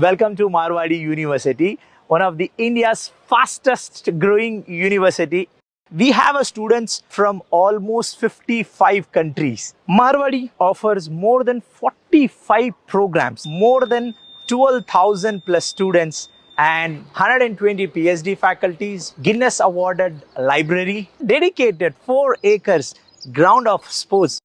Welcome to Marwadi University, one of the India's fastest growing university. We have students from almost 55 countries. Marwadi offers more than 45 programs, more than 12,000 plus students and 120 PhD faculties, Guinness awarded library, dedicated 4 acres ground of sports.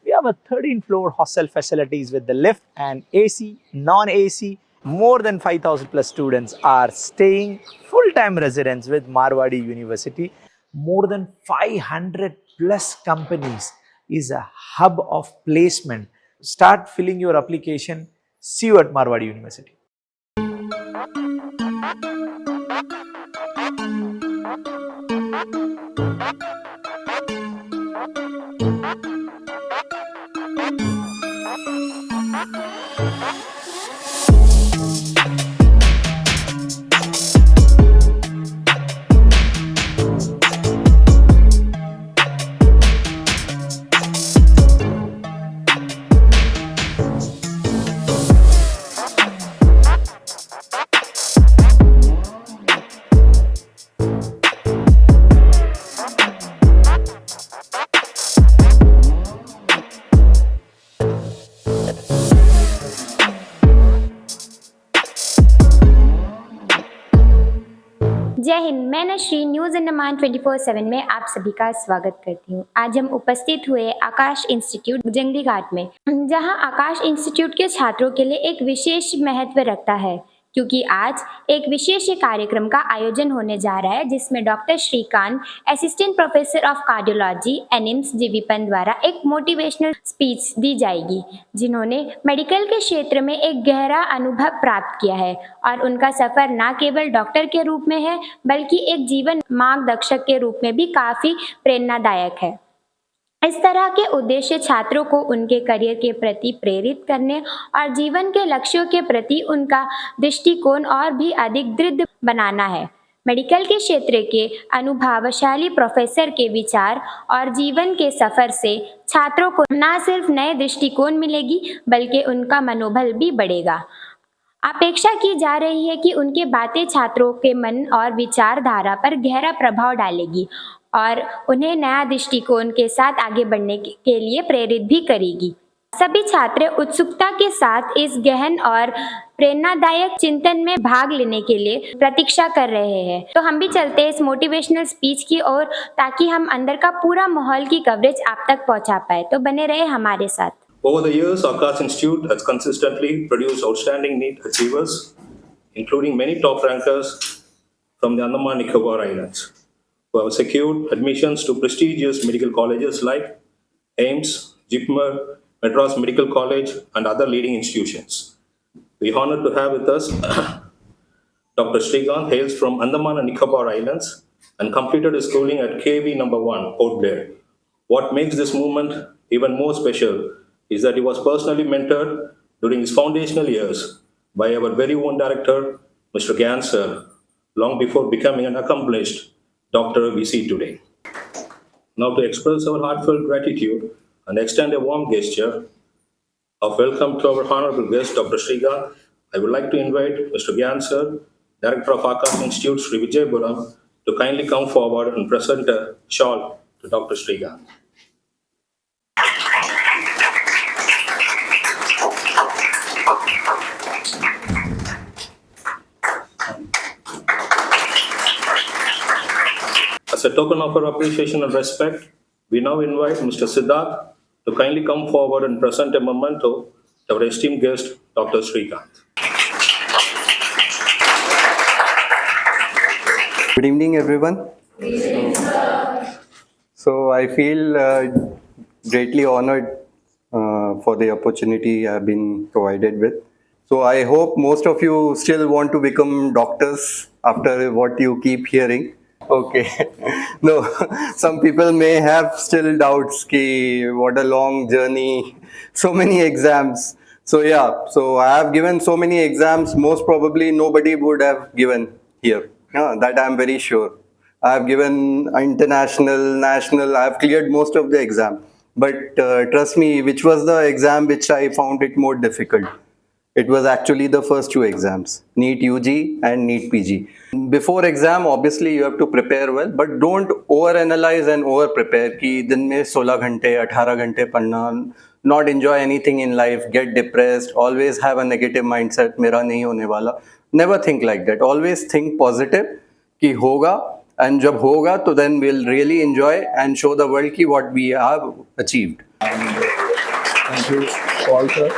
We have a 13-floor hostel facilities with the lift and AC, non-AC. More than 5,000 plus students are staying full-time residents with Marwadi University. More than 500 plus companies is a hub of placement. Start filling your application. See you at Marwadi University. जय हिंद। मैं नश्री news Andaman 24/7 में आप सभी का स्वागत करती हूँ। आज हम उपस्थित हुए आकाश इंस्टीट्यूट जंगली घाट में, जहाँ आकाश इंस्टीट्यूट के छात्रों के लिए एक विशेष महत्व रखता है, क्योंकि आज एक विशेष कार्यक्रम का आयोजन होने जा रहा है, जिसमें doctor Shrikant, assistant professor of cardiology एनिम्स जीवीपन द्वारा एक मोटिवेशनल स्पीच दी जाएगी, जिन्होंने मेडिकल के क्षेत्र में एक गहरा अनुभव प्राप्त किया है और उनका सफर न केवल डॉक्टर के रूप में है, बल्कि एक जीवन मार्गदर्शक के रूप में भी काफी प्रेरणादायक है। इस तरह के उद्देश्य छात्रों को उनके करियर के प्रति प्रेरित करने और जीवन के लक्ष्यों के प्रति उनका दृष्टिकोण और भी अधिक दृढ़ बनाना है। मेडिकल के क्षेत्र के अनुभवशाली प्रोफेसर के विचार और जीवन के सफर से छात्रों को न सिर्फ नए दृष्टिकोण मिलेगी, बल्कि उनका मनोबल भी बढ़ेगा। अपेक्षा की जा रही है कि उनके बातें छात्रों के मन और विचारधारा पर गहरा प्रभाव डालेगी और उन्हें नया दृष्टिकोण के साथ आगे बढ़ने के लिए प्रेरित भी करेगी। सभी छात्र उत्सुकता के साथ इस गहन और प्रेरणादायक चिंतन में भाग लेने के लिए प्रतीक्षा कर रहे हैं। तो हम भी चलते हैं इस मोटिवेशनल स्पीच की ओर, ताकि हम अंदर का पूरा माहौल की कवरेज आप तक पहुंचा पाए। तो बने रहे हमारे साथ। Over the years, Akash Institute has consistently produced outstanding NEET achievers, including many top rankers from the Andaman Nicobar Islands, who have secured admissions to prestigious medical colleges like AIIMS, JIPMER, Madras Medical College, and other leading institutions. We are honored to have with us Dr. Srikanth, hails from Andaman and Nicobar Islands and completed his schooling at KV number 1, Port Blair. What makes this movement even more special is that he was personally mentored during his foundational years by our very own director, Mr. Gyan sir, long before becoming an accomplished doctor we see today. Now, to express our heartfelt gratitude and extend a warm gesture of welcome to our honorable guest, Dr. Srikanth, I would like to invite Mr. Gyan sir, Director of Akash Institute, Sri Vijayapuram, to kindly come forward and present a shawl to Dr. Srikanth. As a token of our appreciation and respect, we now invite Mr. Siddharth to kindly come forward and present a memento to our esteemed guest, Dr. Srikanth. Good evening, everyone. Good evening, sir. So I feel greatly honored for the opportunity I've been provided with. So I hope most of you still want to become doctors after what you keep hearing. Okay. No, some people may have still doubts ki what a long journey, so many exams. So yeah, so I have given so many exams, most probably nobody would have given here. That I'm very sure. I have given international, national, I have cleared most of the exam. But trust me, which was the exam which I found it more difficult? It was actually the first two exams, NEET UG and NEET PG. Before exam, obviously you have to prepare well, but don't overanalyze and over prepare कि दिन में 16 घंटे 18 घंटे पढ़ना, not enjoy anything in life, get depressed, always have a negative mindset, मेरा नहीं होने वाला. Never think like that. Always think positive कि होगा, and जब होगा तो then we'll really enjoy and show the world कि what we have achieved. Thank you, Paul sir.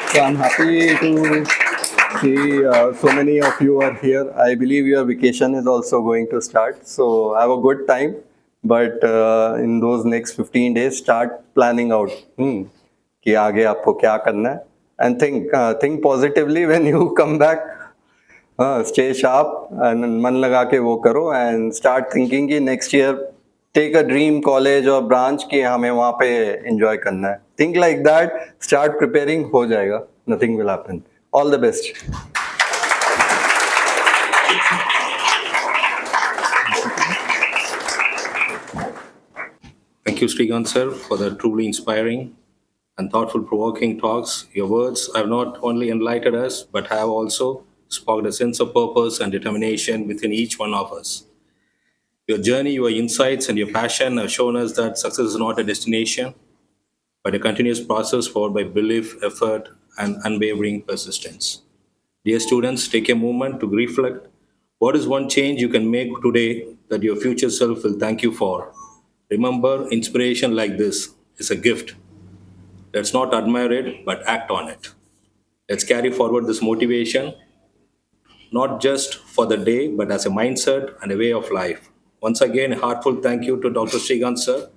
So I'm happy to see so many of you are here. I believe your vacation is also going to start. So have a good time. But in those next 15 days, start planning out कि आगे आपको क्या करना है. And think positively when you come back. Stay sharp and मन लगा के वो करो and start thinking कि next year take a dream college or branch कि हमें वहाँ पे enjoy करना है. Think like that, start preparing, हो जाएगा. Nothing will happen. All the best. Thank you, Srikanth sir, for the truly inspiring and thoughtful provoking talks. Your words have not only enlightened us, but have also sparked a sense of purpose and determination within each one of us. Your journey, your insights, and your passion have shown us that success is not a destination, but a continuous process followed by belief, effort, and unwavering persistence. Dear students, take a moment to reflect. What is one change you can make today that your future self will thank you for? Remember, inspiration like this is a gift. Let's not admire it, but act on it. Let's carry forward this motivation, not just for the day, but as a mindset and a way of life. Once again, a heartfelt thank you to Dr. Srikanth sir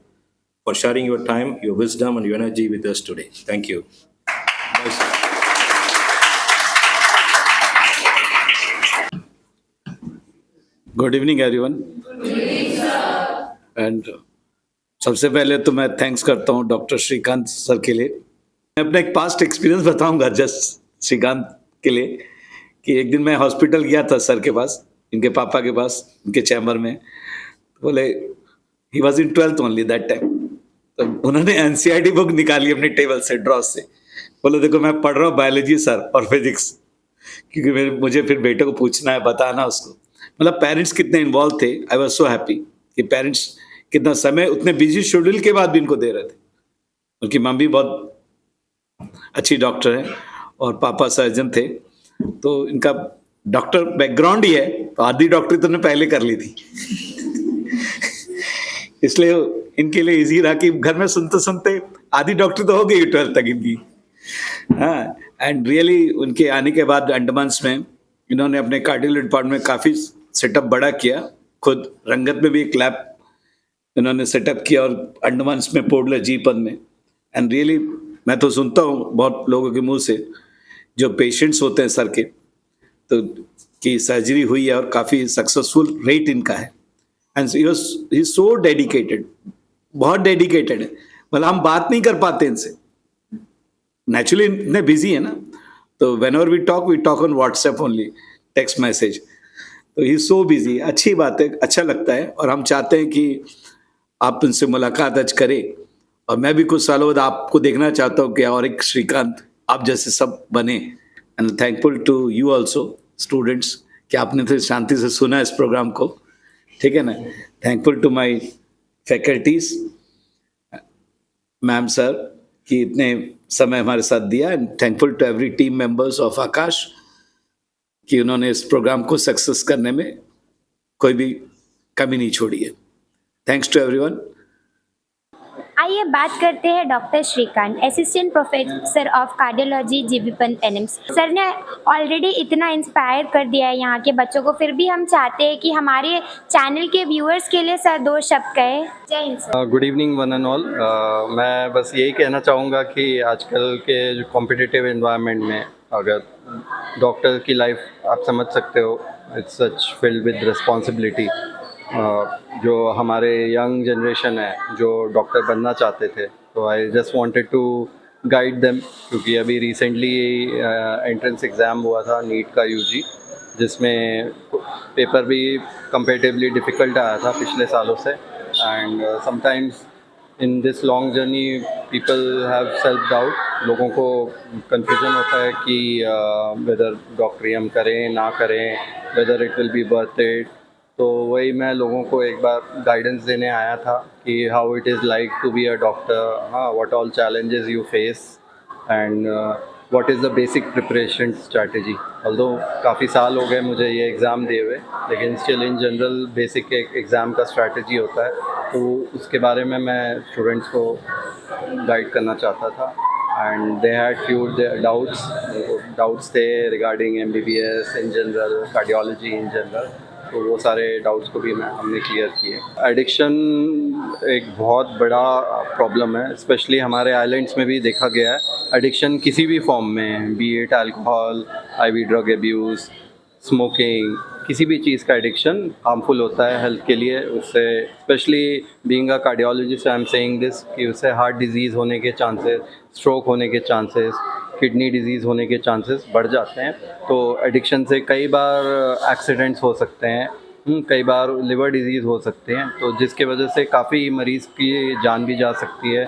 for sharing your time, your wisdom, and your energy with us today. Thank you. Bye, sir. Good evening everyone. And सबसे पहले तो मैं thanks करता हूँ doctor Shrikant sir के लिए. मैं अपना एक पास्ट एक्सपीरियंस बताऊंगा जस्ट श्रीकांत के लिए कि एक दिन मैं हॉस्पिटल गया था सर के पास, इनके पापा के पास, इनके चैम्बर में. बोले he was in 12th only that time. तो उन्होंने एनसीईआरटी बुक निकाली अपनी टेबल से ड्रॉस से. बोले देखो मैं पढ़ रहा हूँ बायोलॉजी सर और फिजिक्स, क्योंकि मुझे फिर बेटे को पूछना है, बताना उसको. मतलब पेरेंट्स कितने इन्वॉल्व थे. आई वॉज सो हैप्पी कि पेरेंट्स कितना समय उतने बिजी शेड्यूल के बाद भी इनको दे रहे थे. उनकी मम्मी बहुत अच्छी डॉक्टर है और पापा सर्जन थे, तो इनका डॉक्टर बैकग्राउंड ही है, तो आधी डॉक्टरी तो उन्होंने पहले कर ली थी. इसलिए इनके लिए इजी रहा कि घर में सुनते सुनते आधी डॉक्टरी तो हो गई 12th तक इनकी. हाँ, एंड रियली उनके आने के बाद अंडमान में इन्होंने अपने कार्डियोलॉजी डिपार्टमेंट में काफ़ी सेटअप बड़ा किया. खुद रंगत में भी एक लैब इन्होंने सेटअप किया और अंडमान में पोर्टलर जी पद में. एंड रियली मैं तो सुनता हूँ बहुत लोगों के मुंह से जो पेशेंट्स होते हैं सर के, तो कि सर्जरी हुई है और काफ़ी सक्सेसफुल रेट इनका है. एंड ही सो डेडिकेटेड, बहुत डेडिकेटेड है. मतलब हम बात नहीं कर पाते इनसे, नेचुरली इतने बिजी है ना, तो whenever we talk on WhatsApp only, text message. तो ही सो बिजी. अच्छी बात है, अच्छा लगता है और हम चाहते हैं कि आप उनसे मुलाकात आज करें. और मैं भी कुछ सालों बाद आपको देखना चाहता हूँ कि और एक श्रीकांत आप जैसे सब बने. And thankful to you also students कि आपने तो शांति से सुना इस प्रोग्राम को, ठीक है ना. Thankful to my faculties, ma'am sir कि इतने समय हमारे साथ दिया. And thankful to every team members of Aakash कि उन्होंने इस प्रोग्राम को सक्सेस करने में कोई भी कमी नहीं छोड़ी है. Thanks to everyone. आइए बात करते हैं doctor Shrikant, assistant professor of cardiology GB Pant एनिम्स. सर ने ऑलरेडी इतना इंस्पायर कर दिया है यहाँ के बच्चों को, फिर भी हम चाहते हैं कि हमारे चैनल के व्यूअर्स के लिए सर 2 शब्द कहें. जय Hind sir. Good evening one and all. मैं बस यही कहना चाहूँगा कि आजकल के जो कॉम्पिटिटिव एनवायरनमेंट में अगर डॉक्टर की लाइफ आप समझ सकते हो, it's such filled with responsibility. जो हमारे यंग जनरेशन है जो डॉक्टर बनना चाहते थे, तो I just wanted to guide them, क्योंकि अभी रिसेंटली एंट्रेंस एग्ज़ाम हुआ था नीट का यूजी, जिसमें पेपर भी कंपेरेटिवली डिफ़िकल्ट आया था पिछले सालों से. And sometimes in this long journey people have self doubt, लोगों को कंफ्यूजन होता है कि वेदर डॉक्टरी हम करें ना करें, whether it will be worth it. तो वही मैं लोगों को एक बार गाइडेंस देने आया था कि how it is like to be a doctor, हाँ, what all challenges you face and what is the basic preparation strategy. Although काफ़ी साल हो गए मुझे ये एग्ज़ाम दिए हुए, लेकिन स्टिल इन जनरल बेसिक एक एग्ज़ाम का स्ट्रैटेजी होता है, तो उसके बारे में मैं स्टूडेंट्स को गाइड करना चाहता था। And they had few doubts थे regarding MBBS in general, cardiology in general, तो वो सारे डाउट्स को भी हमने क्लियर किए। एडिक्शन एक बहुत बड़ा प्रॉब्लम है, स्पेशली हमारे आइलैंड्स में भी देखा गया है। एडिक्शन किसी भी फॉर्म में, B it alcohol, IV drug abuse, smoking, किसी भी चीज़ का एडिक्शन हार्मफुल होता है हेल्थ के लिए। उससे specially being a cardiologist I am saying this कि उससे हार्ट डिजीज़ होने के चांसेस, स्ट्रोक होने के चांसेस, किडनी डिजीज़ होने के चांसेस बढ़ जाते हैं। तो एडिक्शन से कई बार एक्सीडेंट्स हो सकते हैं, कई बार लिवर डिजीज़ हो सकते हैं, तो जिसके वजह से काफ़ी मरीज़ की जान भी जा सकती है,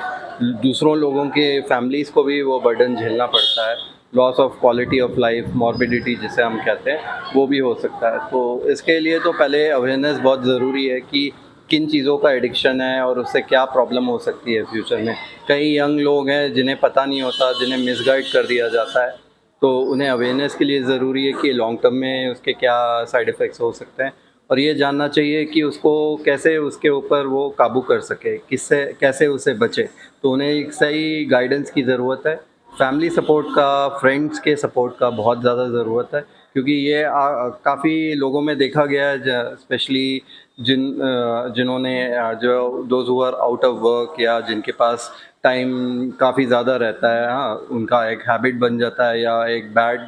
दूसरों लोगों के फैमिलीज़ को भी वो बर्डन झेलना पड़ता है, loss of quality of life, morbidity जिसे हम कहते हैं, वो भी हो सकता है। तो इसके लिए तो पहले अवेयरनेस बहुत ज़रूरी है कि किन चीज़ों का एडिक्शन है और उससे क्या प्रॉब्लम हो सकती है फ्यूचर में। कई यंग लोग हैं जिन्हें पता नहीं होता, जिन्हें मिसगाइड कर दिया जाता है, तो उन्हें अवेयरनेस के लिए ज़रूरी है कि लॉन्ग टर्म में उसके क्या साइड इफ़ेक्ट्स हो सकते हैं, और ये जानना चाहिए कि उसको कैसे उसके ऊपर वो काबू कर सके, किससे कैसे उसे बचे। तो उन्हें एक सही गाइडेंस की ज़रूरत है, फैमिली सपोर्ट का, फ्रेंड्स के सपोर्ट का बहुत ज़्यादा ज़रूरत है, क्योंकि ये काफ़ी लोगों में देखा गया है, स्पेशली जिन्होंने जो those who are out of work या जिनके पास टाइम काफ़ी ज़्यादा रहता है, हाँ, उनका एक हैबिट बन जाता है या एक बैड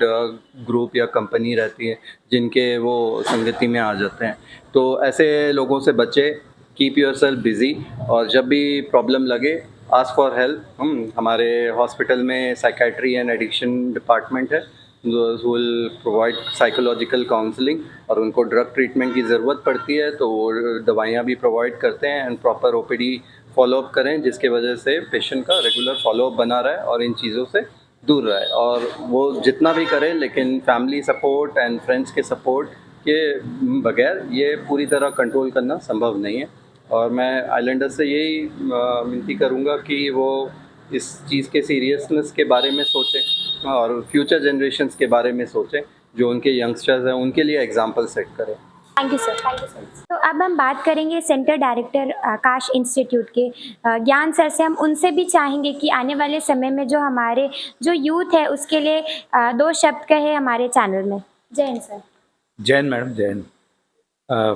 ग्रुप या कंपनी रहती है जिनके वो संगति में आ जाते हैं। तो ऐसे लोगों से बचे, कीप योर सेल्फ बिज़ी, और जब भी प्रॉब्लम लगे आस्क फॉर हेल्प। हमारे हॉस्पिटल में साइकेट्री एंड एडिक्शन डिपार्टमेंट है, विल प्रोवाइड साइकोलॉजिकल काउंसलिंग, और उनको ड्रग ट्रीटमेंट की ज़रूरत पड़ती है तो वो दवाइयाँ भी प्रोवाइड करते हैं, एंड प्रॉपर OPD फॉलोअप करें, जिसके वजह से पेशेंट का रेगुलर फॉलोअप बना रहे और इन चीज़ों से दूर रहे। और वो जितना भी करें, लेकिन फैमिली सपोर्ट एंड फ्रेंड्स के सपोर्ट के बगैर ये पूरी तरह कंट्रोल करना संभव नहीं है। और मैं आइलैंडर्स से यही विनती करूँगा कि वो इस चीज़ के सीरियसनेस के बारे में सोचें और फ्यूचर जनरेशन्स के बारे में सोचें, जो उनके यंगस्टर्स हैं उनके लिए एग्जाम्पल सेट करें। Thank you sir, thank you sir. तो अब हम बात करेंगे सेंटर डायरेक्टर आकाश इंस्टीट्यूट के ज्ञान सर से। हम उनसे भी चाहेंगे कि आने वाले समय में जो हमारे जो यूथ है उसके लिए 2 शब्द कहे हमारे चैनल में। जय हिंद सर। जय हिंद मैडम, जय Hind.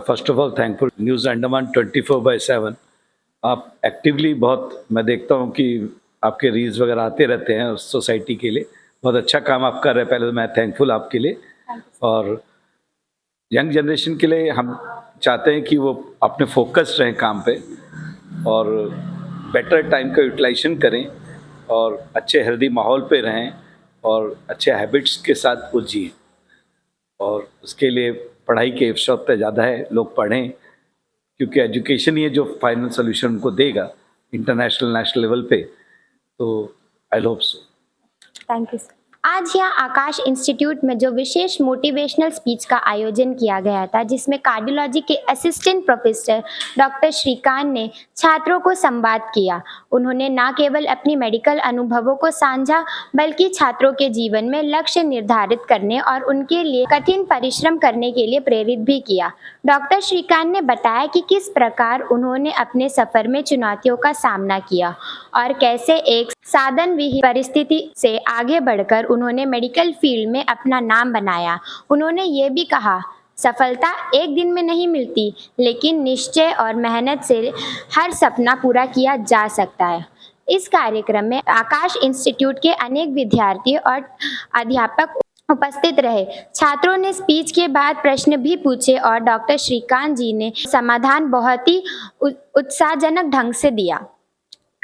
First of all thankful news Andaman 24/7। आप एक्टिवली बहुत, मैं देखता हूँ कि आपके रील्स वगैरह आते रहते हैं उस सोसाइटी के लिए, बहुत अच्छा काम आप कर रहे हैं। पहले तो मैं थैंकफुल आपके लिए। और यंग जनरेशन के लिए हम चाहते हैं कि वो अपने फोकस्ड रहें काम पे और बेटर टाइम का यूटिलाइजेशन करें और अच्छे हेल्दी माहौल पे रहें और अच्छे हैबिट्स के साथ वो जिएं। और उसके लिए पढ़ाई की आवश्यकता ज़्यादा है, लोग पढ़ें, क्योंकि एजुकेशन ही है जो फाइनल सोल्यूशन उनको देगा इंटरनेशनल नेशनल लेवल पे। तो I hope so. Thank you sir. आज यहाँ आकाश इंस्टीट्यूट में जो विशेष मोटिवेशनल स्पीच का आयोजन किया गया था, जिसमें कार्डियोलॉजी के असिस्टेंट प्रोफेसर डॉक्टर श्रीकांत ने छात्रों को संवाद किया। उन्होंने न केवल अपनी मेडिकल अनुभवों को साझा, बल्कि छात्रों के जीवन में लक्ष्य निर्धारित करने और उनके लिए कठिन परिश्रम करने के लिए प्रेरित भी किया। डॉक्टर श्रीकांत ने बताया कि किस प्रकार उन्होंने अपने सफर में चुनौतियों का सामना किया और कैसे एक साधन विहीन परिस्थिति से आगे बढ़कर उन्होंने मेडिकल फील्ड में अपना नाम बनाया। उन्होंने ये भी कहा, सफलता एक दिन में नहीं मिलती, लेकिन निश्चय और मेहनत से हर सपना पूरा किया जा सकता है। इस कार्यक्रम में आकाश इंस्टीट्यूट के अनेक विद्यार्थी और अध्यापक उपस्थित रहे। छात्रों ने स्पीच के बाद प्रश्न भी पूछे और डॉक्टर श्रीकांत जी ने समाधान बहुत ही उत्साहजनक ढंग से दिया।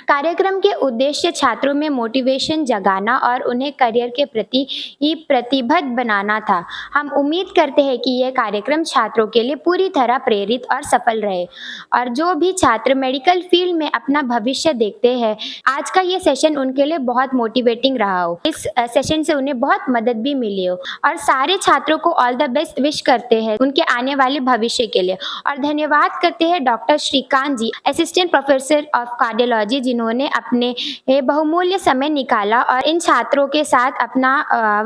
कार्यक्रम के उद्देश्य छात्रों में मोटिवेशन जगाना और उन्हें करियर के प्रति ही प्रतिबद्ध बनाना था। हम उम्मीद करते हैं कि यह कार्यक्रम छात्रों के लिए पूरी तरह प्रेरित और सफल रहे और जो भी छात्र मेडिकल फील्ड में अपना भविष्य देखते हैं, आज का ये सेशन उनके लिए बहुत मोटिवेटिंग रहा हो। इस सेशन से उन्हें बहुत मदद भी मिली हो और सारे छात्रों को ऑल द बेस्ट विश करते हैं उनके आने वाले भविष्य के लिए। और धन्यवाद करते हैं doctor Shrikant ji, assistant professor of cardiology, जिन्होंने अपने बहुमूल्य समय निकाला और इन छात्रों के साथ अपना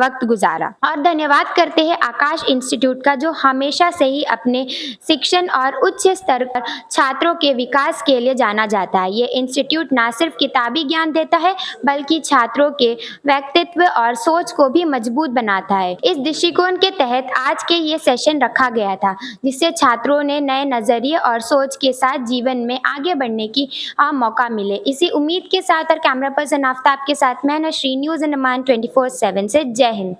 वक्त गुजारा। और धन्यवाद करते हैं आकाश इंस्टीट्यूट का, जो हमेशा से ही अपने शिक्षण और उच्च स्तर पर छात्रों के विकास के लिए जाना जाता है। ये इंस्टीट्यूट न सिर्फ किताबी ज्ञान देता है बल्कि छात्रों के व्यक्तित्व और सोच को भी मजबूत बनाता है। इस दृष्टिकोण के तहत आज के ये सेशन रखा गया था, जिससे छात्रों ने नए नजरिए और सोच के साथ जीवन में आगे बढ़ने की मौका मिले। इसी उम्मीद के साथ और कैमरा पर्सन आफ्ताब के साथ मैं नशरी, न्यूज़ अंडमान 24/7 से। जय हिंद।